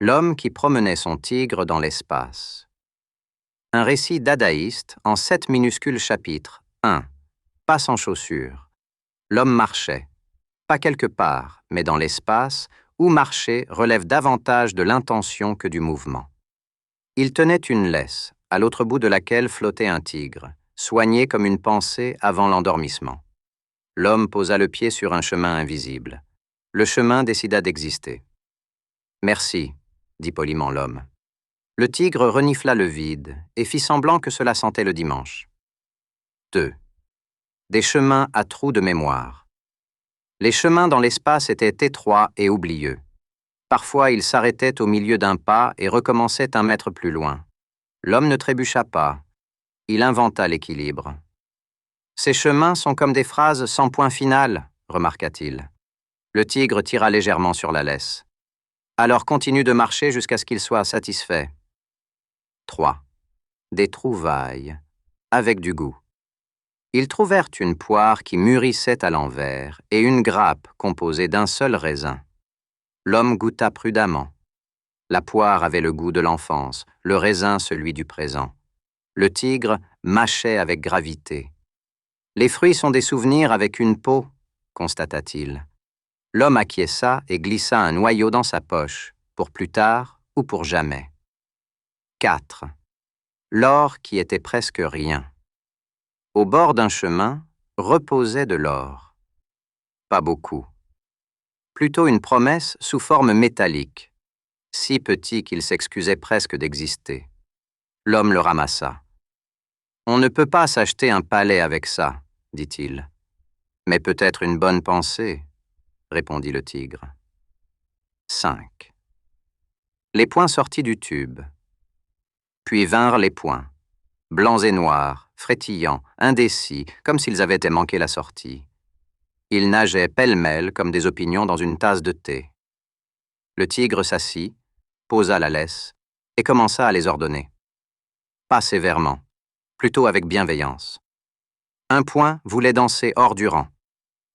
L'homme qui promenait son tigre dans l'espace. Un récit dadaïste en 7 minuscules chapitres. 1. Pas sans chaussures. L'homme marchait. Pas quelque part, mais dans l'espace, où marcher relève davantage de l'intention que du mouvement. Il tenait une laisse, à l'autre bout de laquelle flottait un tigre, soigné comme une pensée avant l'endormissement. L'homme posa le pied sur un chemin invisible. Le chemin décida d'exister. « Merci », dit poliment l'homme. Le tigre renifla le vide et fit semblant que cela sentait le dimanche. 2. Des chemins à trous de mémoire. Les chemins dans l'espace étaient étroits et oublieux. Parfois, ils s'arrêtaient au milieu d'un pas et recommençaient 1 mètre plus loin. L'homme ne trébucha pas. Il inventa l'équilibre. « Ces chemins sont comme des phrases sans point final, » remarqua-t-il. Le tigre tira légèrement sur la laisse. « Alors continue de marcher jusqu'à ce qu'il soit satisfait. » 3. Des trouvailles, avec du goût. Ils trouvèrent une poire qui mûrissait à l'envers et une grappe composée d'un seul raisin. L'homme goûta prudemment. La poire avait le goût de l'enfance, le raisin celui du présent. Le tigre mâchait avec gravité. « Les fruits sont des souvenirs avec une peau, » constata-t-il. L'homme acquiesça et glissa un noyau dans sa poche, pour plus tard ou pour jamais. 4. L'or qui était presque rien. Au bord d'un chemin reposait de l'or. Pas beaucoup. Plutôt une promesse sous forme métallique, si petit qu'il s'excusait presque d'exister. L'homme le ramassa. « On ne peut pas s'acheter un palais avec ça, » dit-il. « Mais peut-être une bonne pensée, » répondit le tigre. 5. Les poings sortis du tube. Puis vinrent les poings, blancs et noirs, frétillants, indécis, comme s'ils avaient manqué la sortie. Ils nageaient pêle-mêle comme des opinions dans une tasse de thé. Le tigre s'assit, posa la laisse et commença à les ordonner. Pas sévèrement, plutôt avec bienveillance. Un point voulait danser hors du rang.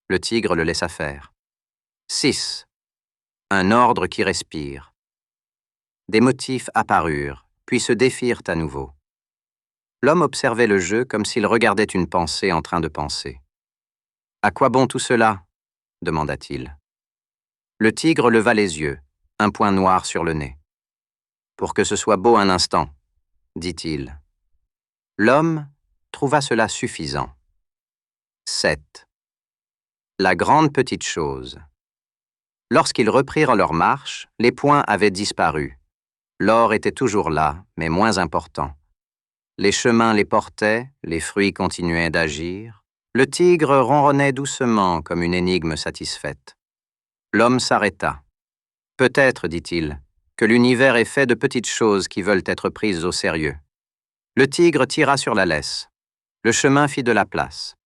Le tigre le laissa faire. 6. Un ordre qui respire. Des motifs apparurent, puis se défirent à nouveau. L'homme observait le jeu comme s'il regardait une pensée en train de penser. « À quoi bon tout cela ?» demanda-t-il. Le tigre leva les yeux, un point noir sur le nez. « Pour que ce soit beau un instant, » dit-il. L'homme trouva cela suffisant. 7. La grande petite chose. Lorsqu'ils reprirent leur marche, les points avaient disparu. L'or était toujours là, mais moins important. Les chemins les portaient, les fruits continuaient d'agir. Le tigre ronronnait doucement comme une énigme satisfaite. L'homme s'arrêta. « Peut-être, dit-il, que l'univers est fait de petites choses qui veulent être prises au sérieux. » Le tigre tira sur la laisse. Le chemin fit de la place.